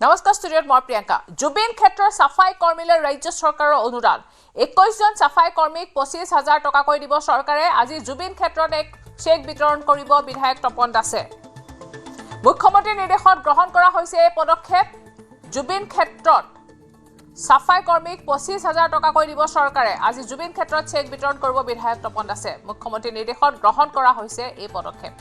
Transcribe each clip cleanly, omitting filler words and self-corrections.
নমস্কাৰ ষ্টুডিঅ'ত মই প্ৰিয়ংকা জুবিন ক্ষেত্ৰৰ সাফাই কৰ্মীলৈ ৰাজ্য চৰকাৰৰ অনুদান 21 জন সাফাই কৰ্মীক 25,000 টকাকৈ দিব চৰকাৰে আজি জুবিন ক্ষেত্ৰত এক চেক বিতৰণ কৰিব বিধায়ক তপন দাসে মুখ্যমন্ত্ৰীৰ নিৰ্দেশত গ্ৰহণ কৰা হৈছে এই পদক্ষেপ জুবিন ক্ষেত্ৰত সাফাই কৰ্মীক 25,000 টকাকৈ দিব চৰকাৰে আজি জুবিন ক্ষেত্ৰত চেক বিতৰণ কৰিব বিধায়ক তপন দাসে মুখ্যমন্ত্ৰীৰ নিৰ্দেশত গ্ৰহণ কৰা হৈছে এই পদক্ষেপ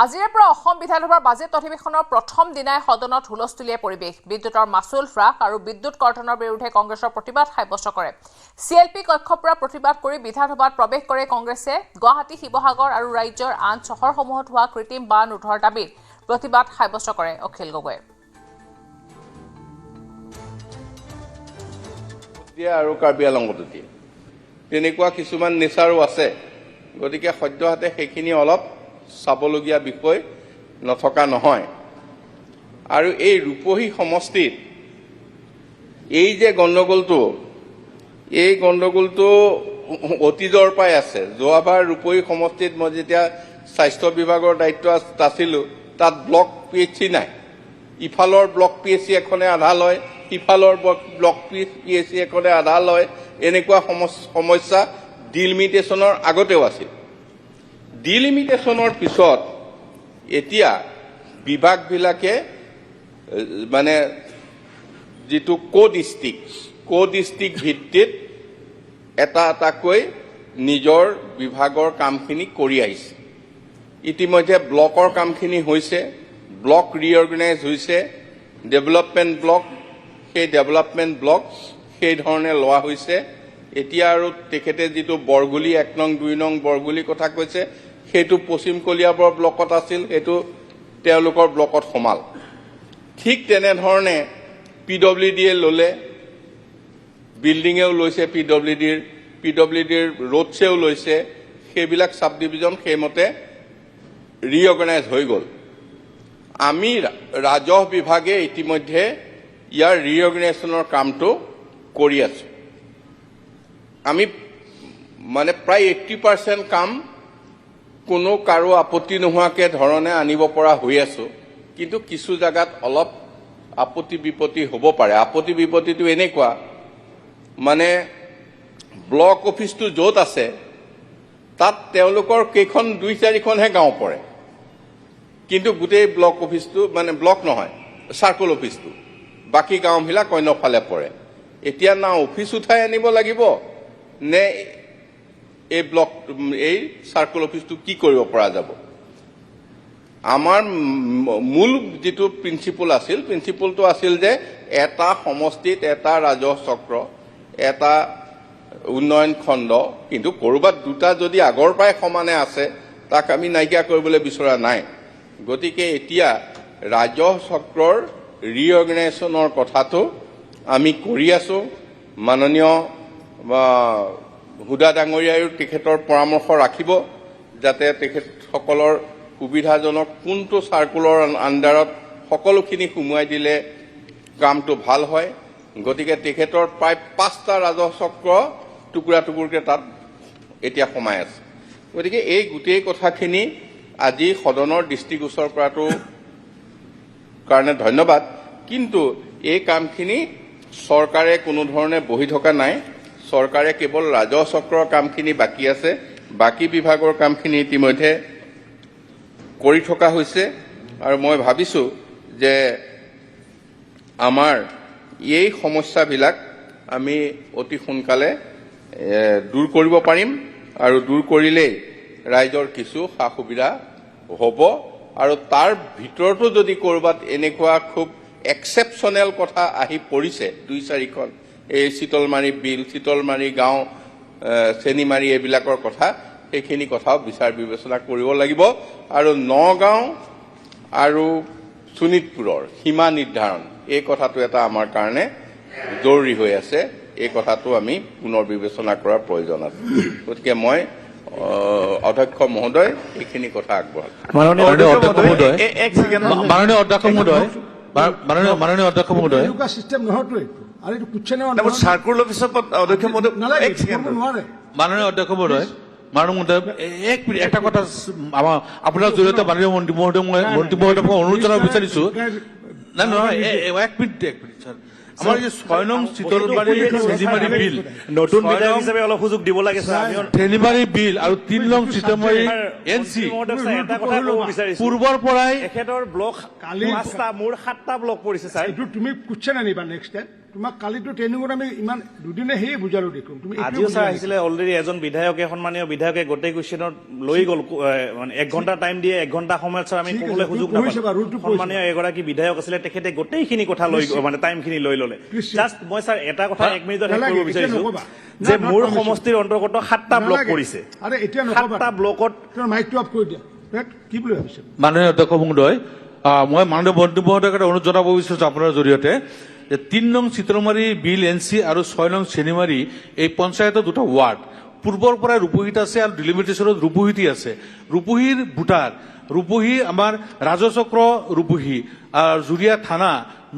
আজিৰ পৰা অসম বিধানসভাৰ বাজেট অধিৱেশনৰ প্ৰথম দিনাই সদনত হুলস্থুলীয়া পৰিৱেশ বিদ্যুতৰ মাচুল হ্ৰাস আৰু বিদ্যুৎ কৰ্তনৰ বিৰুদ্ধে কংগ্ৰেছৰ প্ৰতিবাদ সাব্যস্ত কৰে সিএলপি কক্ষৰ পৰা প্ৰতিবাদ কৰি বিধানসভাত প্ৰৱেশ কৰে কংগ্ৰেছে গুৱাহাটী শিৱসাগৰ আৰু ৰাজ্যৰ আন চহৰসমূহত হোৱা কৃত্ৰিম বান ৰোধৰ দাবীত প্ৰতিবাদ সাব্যস্ত কৰে অখিল গগৈ আৰু কাৰ্বি আংলঙত তেনেকুৱা কিছুমান নেচাৰো আছে গতিকে সদ্যহতে সেইখিনি অলপ চাবলগীয়া বিষয় নথকা নহয় আৰু এই ৰূপহী সমষ্টিত এই যে গণ্ডগোলটো অতীজৰ পৰাই আছে যোৱাবাৰ ৰূপহী সমষ্টিত মই যেতিয়া স্বাস্থ্য বিভাগৰ দায়িত্ব আছিলোঁ তাত ব্লক পিএইচচি নাই ইফালৰ ব্লক পিএইচচি এখনে আধা লয় সিফালৰ ব্লক পিএইচচি এখনে আধা লয় এনেকুৱা সমস্যা ডিলিমিটেশ্যনৰ আগতেও আছিল ডিলিমিটেশ্যনৰ পিছত এতিয়া বিভাগবিলাকে মানে যিটো কো ডিষ্ট্ৰিক্ট ভিত্তিত এটাকৈ নিজৰ বিভাগৰ কামখিনি কৰি আহিছে ইতিমধ্যে ব্লকৰ কামখিনি হৈছে ব্লক ৰিঅৰ্গেনাইজ হৈছে ডেভেলপমেণ্ট ব্লক সেই ডেভেলপমেণ্ট ব্লক সেই ধৰণে লোৱা হৈছে এতিয়া আৰু তেখেতে যিটো বৰগুলি 1 নং 2 নং বৰগুলি কথা কৈছে সেইটো পশ্চিম কলিয়াবৰ ব্লকত আছিল সেইটো তেওঁলোকৰ ব্লকত সমাল ঠিক তেনেধৰণে পিডব্লিউডিয়ে ল'লে বিল্ডিঙেও লৈছে পিডব্লিউডিৰ ৰোডছেও লৈছে সেইবিলাক সাব ডিভিজন সেইমতে ৰিঅৰ্গেনাইজ হৈ গ'ল আমি ৰাজহ বিভাগে ইতিমধ্যে ইয়াৰ ৰিঅৰ্গেনাইজেশ্যনৰ কামটো কৰি আছো আমি মানে প্ৰায় 80% কাম কোনো কাৰো আপত্তি নোহোৱাকে ধৰণে আনিব পৰা হৈ আছো কিন্তু কিছু জায়গাত অলপ আপত্তি বিপত্তি হ'ব পাৰে আপত্তি বিপত্তিটো এনেকুৱা মানে ব্লক অফিসটো য'ত আছে তাত তেওঁলোকৰ কেইখন 2-4খনহে গাঁও পৰে কিন্তু গোটেই ব্লক অফিসটো মানে ব্লক নহয় সাৰ্কল অফিসটো বাকি গাঁওবিলাক অন্যফালে পৰে এতিয়া না অফিস উঠাই আনিব লাগিব নে এই ব্লক এই সাৰ্কল অফিসটো কি কৰিব পৰা যাব আমাৰ মূল যেটো প্ৰিন্সিপলটো আছিল যে এটা সমষ্টিত এটা ৰাজহ চক্ৰ এটা উন্নয়ন খণ্ড কিন্তু কৰবাত দুটা যদি আগৰ পৰাই সমানে আছে তাক আমি নাইকিয়া কৰিবলৈ বিচৰা নাই গতিকে এতিয়া ৰাজহ চক্ৰৰ ৰিঅৰ্গেনাইজেশ্যনৰ কথাটো আমি কৰি আছো মাননীয় হুদা ডাঙৰীয়ায়ো তেখেতৰ পৰামৰ্শ ৰাখিব যাতে তেখেতসকলৰ সুবিধাজনক কোনটো সাৰ্কুলৰ আণ্ডাৰত সকলোখিনি সুমুৱাই দিলে কামটো ভাল হয় গতিকে তেখেতৰ প্ৰায় 5টা ৰাজহ চক্ৰ টুকুৰা টুকুৰকে তাত এতিয়া সোমাই আছে গতিকে এই গোটেই কথাখিনি আজি সদনৰ দৃষ্টিগোচৰ কৰাটো কাৰণে ধন্যবাদ কিন্তু এই কামখিনি চৰকাৰে কোনো ধৰণে বহি থকা নাই চৰকাৰে কেৱল ৰাজহ চক্ৰৰ কামখিনি বাকি আছে বাকি বিভাগৰ কামখিনি ইতিমধ্যে কৰি থকা হৈছে আৰু মই ভাবিছো যে আমাৰ এই সমস্যাবিলাক আমি অতি সোনকালে দূৰ কৰিব পাৰিম আৰু দূৰ কৰিলে ৰাইজৰ কিছু সা সুবিধা হ'ব আৰু তাৰ ভিতৰতো যদি কৰবাত এনেকুৱা খুব এক্সেপশ্যনেল কথা আহি পৰিছে 2-4খন এই শীতলমাৰী বিল শীতলমাৰী গাঁও চেনিমাৰী এইবিলাকৰ কথা সেইখিনি কথাও বিচাৰ বিবেচনা কৰিব লাগিব আৰু নগাঁও আৰু শোণিতপুৰৰ সীমা নিৰ্ধাৰণ এই কথাটো এটা আমাৰ কাৰণে জৰুৰী হৈ আছে এই কথাটো আমি পুনৰ বিবেচনা কৰাৰ প্ৰয়োজন আছে গতিকে মই অধ্যক্ষ মহোদয় এইখিনি কথা আগবঢ়াল। মাননীয় অধ্যক্ষ মহোদয়, এক সেকেন্ড মাননীয় অধ্যক্ষ মহোদয়, মাননীয় অধ্যক্ষ মহোদয়, এনেকুৱা চিষ্টেম নহয়তো এইটো, আৰু এইটো কুচ্ছেনে চাৰ্কুল অফিচত অধ্যক্ষ মহোদয় নালাগে, এক সেকেন্ড কৰিব নোৱাৰে। মাননীয় অধ্যক্ষ মহোদয়, মাননীয় মহোদয়, এক মিনিট এটা কথা আমাৰ আপোনাৰ জৰিয়তে মাননীয় মন্ত্ৰী মহোদয়ক মই অনুৰোধ জনাব বিচাৰিছো। নাই নহয়, এক মিনিট ছাৰ, আমাৰ এই 6 নং চিতলমাৰী চেলিমাৰী বিল, নতুন বিধায়ক হিচাপে অলপ সুযোগ দিব লাগে ছাৰ। চেলিমাৰী বিল আৰু 3 নং চিতলমাৰী এনচি এটা কথা ক'ব বিচাৰিছো, পূৰ্বৰ পৰাই এখেতৰ ব্লক কালি- 5টা মোৰ 7টা ব্লক পৰিছে ছাৰ। এইটো তুমি কুচ্ছেন আনিবা নেক্সট টাইম। তোমাক কালিতো ট্ৰেইনিঙত আমি ইমান দুদিনে সেয়ে বুজালো দেখোন, তুমি এইটোৱে আজিও ছাৰ বুজা নাই। আহিছিলে অলৰেডি এজন বিধায়কে, সন্মানীয় বিধায়কে গোটেই কুৱেশ্যনত লৈ গ'ল, মানে 1 ঘণ্টা টাইম দিয়ে, 1 ঘণ্টা সময়ত ছাৰ আমি ঠিক আছে, ক'বলৈ সুযোগ তুমি পঢ়িছে বা নাপালো। ৰুলটো পঢ়িছে। সন্মানীয় এগৰাকী বিধায়ক আছিলে, তেখেতে গোটেইখিনি কথা লৈ মানে টাইমখিনি লৈ ল'লে। Please, জাষ্ট মই ছাৰ এটা কথা 1 মিনিটত শেষ নালাগে, কৰিব এতিয়া বিচাৰিছো নকবা। যে Not মোৰ permission. সমষ্টিৰ অন্তৰ্গত 7টা ব্লক নালাগে। পৰিছে। আৰে এতিয়া নকবা, 7টা ব্লকত তোমাৰ মাইকটো অফ কৰি দিয়া। কি বুলি ভাবিছে? মাননীয় অধ্যক্ষ মহোদয়, মই মাননীয় মন্ত্ৰী মহোদয়ক এটা অনুৰোধ জনাব বিচাৰিছো আপোনাৰ জৰিয়তে যে 3 নং চিতলমাৰী বিল এনচি আৰু 6 নং চেনিমাৰী এই পঞ্চায়তৰ 2টা ৱাৰ্ড পূৰ্বৰ পৰাই ৰূপহীত আছে আৰু ডিলিমিটেশ্যনত ৰূপহীতি আছে। ৰূপহীৰ ভোটাৰ, ৰূপহী আমাৰ ৰাজচক্ৰ ৰূপহী আৰু জুৰিয়া থানা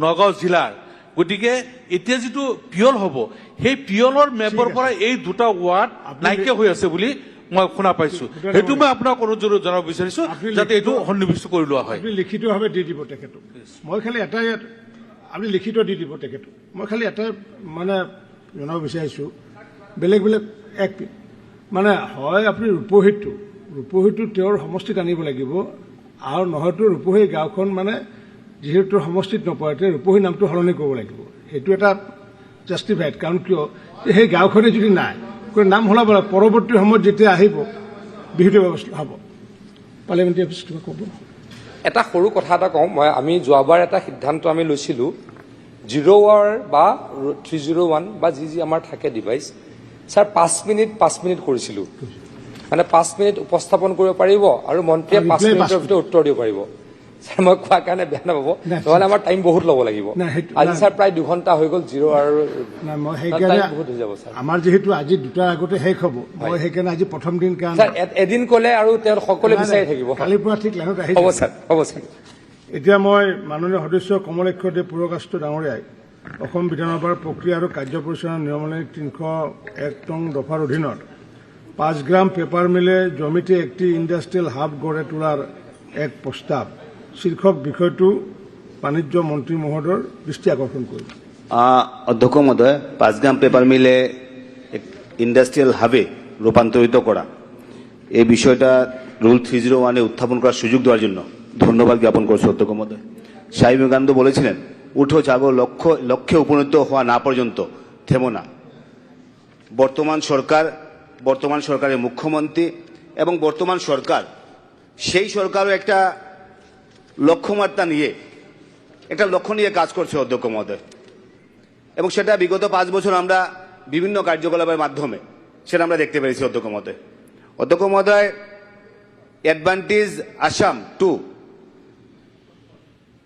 নগাঁও জিলাৰ। গতিকে এতিয়া যিটো পিয়ল হ'ব, সেই পিয়লৰ মেপৰ পৰা এই 2টা ৱাৰ্ড নাইকিয়া হৈ আছে বুলি মই শুনা পাইছো। সেইটো মই আপোনাক অনুৰোধ জনাব বিচাৰিছো যাতে এইটো সন্নিৱিষ্ট কৰি লোৱা হয়। আপুনি লিখিতভাৱে দি দিব তেখেতক। মই খালি এটাই, আপুনি লিখিত দি দিব তেখেতক। মই খালি এটাই মানে জনাব বিচাৰিছোঁ, বেলেগ বেলেগ এক মানে হয় আপুনি ৰূপহীটো তেওঁৰ সমষ্টিত আনিব লাগিব, আৰু নহয়তো ৰূপহী গাঁওখন মানে যিহেতু সমষ্টিত নপৰে, তেওঁ ৰূপহী নামটো সলনি কৰিব লাগিব। সেইটো এটা জাষ্টিফাইড, কাৰণ কিয় সেই গাঁওখনে যদি নাই নাম সলাব লাগে, পৰৱৰ্তী সময়ত যেতিয়া আহিব বিহিত ব্যৱস্থা হ'ব। পাৰ্লিয়ামেণ্টাৰী অফিচ কিবা ক'ব? এটা সৰু কথা এটা কওঁ মই। আমি যোৱাবাৰ এটা সিদ্ধান্ত আমি লৈছিলোঁ, 0 বা 301 বা যি আমাৰ থাকে ডিভাইচ, ছাৰ 5 মিনিট কৰিছিলোঁ। মানে 5 মিনিট উপস্থাপন কৰিব পাৰিব আৰু মন্ত্ৰীয়ে 5 মিনিটৰ ভিতৰত উত্তৰ দিব পাৰিব। ছাৰ মই কোৱাৰ কাৰণে বেয়া নাপাব, নহ'লে আমাৰ টাইম বহুত ল'ব লাগিব। আজি ছাৰ প্ৰায় 2 ঘণ্টা হৈ গ'ল 0 আৰু নাই, মই সেইকাৰণে বহুত হৈ যাব ছাৰ। আমাৰ যিহেতু আজি 2টাৰ আগতে শেষ হ'ব, মই সেইকাৰণে আজি প্ৰথম দিন কাৰণ ছাৰ এদিন ক'লে আৰু তেওঁ সকলোৱে বিচাৰি থাকিব। কালিৰ পৰা ঠিক লাইনত আহি হ'ব যাব। ছাৰ, হ'ব ছাৰ। এতিয়া মই মাননীয় সদস্য কমলেক্ষ দেৱ পুৰকাষ্ট ডাঙৰীয়াই অসম বিধানসভাৰ প্ৰক্ৰিয়া আৰু কাৰ্য পৰিচালনা নিয়মাৱলী 301 নং দফাৰ অধীনত 5 গ্ৰাম পেপাৰ মিলে জমিতে একটি ইণ্ডাষ্ট্ৰিয়েল হাব গড়ে তোলাৰ এক প্ৰস্তাৱ শীৰ্ষক বিষয়টো বাণিজ্য মন্ত্ৰী মহোদয়ৰ দৃষ্টি আকৰ্ষণ কৰিম। অধ্যক্ষ মহোদয়, 5 গ্রাম পেপার মিলে ইন্ডাস্ট্রিয়াল হাবে রূপান্তরিত করা এই বিষয়টা রুল 301-এ উত্থাপন করার সুযোগ দেওয়ার জন্য ধন্যবাদ জ্ঞাপন করছি অধ্যক্ষ মহোদয়। স্বামী বিবেকানন্দ বলেছিলেন, উঠো জাগো, লক্ষ্যে উপনীত হওয়া না পর্যন্ত থেমো না। বর্তমান সরকারের মুখ্যমন্ত্রী এবং বর্তমান সরকার, সেই সরকারও একটা লক্ষ্যমাত্রা নিয়ে, একটা লক্ষ্য নিয়ে কাজ করছে অধ্যক্ষ মহোদয়, এবং সেটা বিগত 5 বছর আমরা বিভিন্ন কার্যকলাপের মাধ্যমে সেটা আমরা দেখতে পেরেছি অধ্যক্ষ মহোদয়। অধ্যক্ষ মহোদয়, অ্যাডভান্টেজ আসাম 2,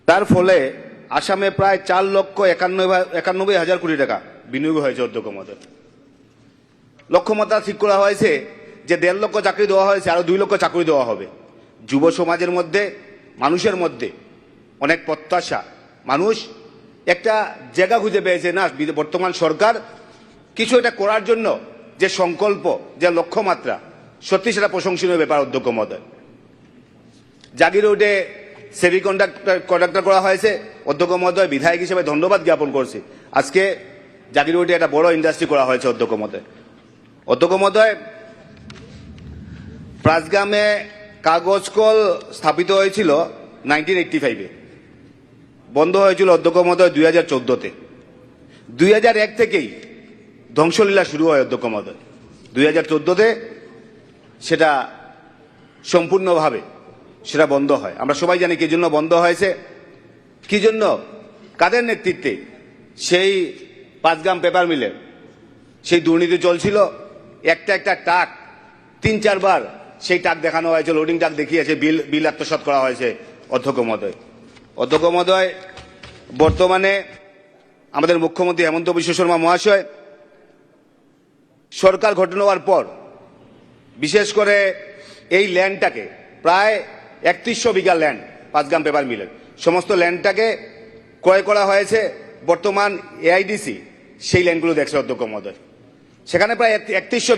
তার ফলে আসামে প্রায় 4,91,000 কোটি টাকা বিনিয়োগ হয়েছে অধ্যক্ষ মহোদয়। লক্ষ্যমাত্রা ঠিক করা হয়েছে যে 1.5 লক্ষ চাকরি দেওয়া হয়েছে, আরো 2 লক্ষ চাকরি দেওয়া হবে। যুব সমাজের মধ্যে, মানুষের মধ্যে অনেক প্রত্যাশা, মানুষ একটা জায়গা খুঁজে পেয়েছে না বর্তমান সরকার কিছু এটা করার জন্য যে সংকল্প, যে লক্ষ্যমাত্রা, সত্যি সেটা প্রশংসনীয় ব্যাপার অধ্যক্ষ মহোদয়। জাগির রোডে সেভি কন্ডাক্টর করা হয়েছে অধ্যক্ষ মহোদয়, বিধায়ক হিসেবে ধন্যবাদ জ্ঞাপন করছি। আজকে জাগির রোডে একটা বড় ইন্ডাস্ট্রি করা হয়েছে অধ্যক্ষ মহোদয়। অধ্যক্ষ মহোদয়, প্রাসগ্রামে কাগজ কল স্থাপিত হয়েছিল 1985-এ, বন্ধ হয়েছিল অধ্যক্ষ মহোদয় 2014-তে। 2001 থেকেই ধ্বংসলীলা শুরু হয় অধ্যক্ষ মহোদয়। 2014-তে সেটা সম্পূর্ণভাবে সেটা বন্ধ হয়। আমরা সবাই জানি কি জন্য বন্ধ হয়েছে, কি জন্য, কাদের নেতৃত্বে সেই 5 গ্রাম পেপার মিলে সেই দুর্নীতি চলছিল। একটা টাক 3-4 বার সেই টাক দেখানো হয়েছে, লোডিং টাক দেখিয়েছে, বিল আত্মসাৎ করা হয়েছে অধ্যক্ষ মহোদয়। অধ্যক্ষ মহোদয়, বর্তমানে আমাদের মুখ্যমন্ত্রী হেমন্ত বিশ্ব শর্মা মহাশয় সরকার গঠন হওয়ার পর বিশেষ করে এই ল্যান্ডটাকে প্রায় 3100 বিঘা ল্যান্ড পাঁচগ্রাম পেপার মিলের সমস্ত ল্যান্ডটাকে ক্রয় করা হয়েছে বর্তমান এআইডিসি সেই ল্যান্ডগুলো দেখছে অধ্যক্ষ মহোদয়। সেখানে প্রায় 3100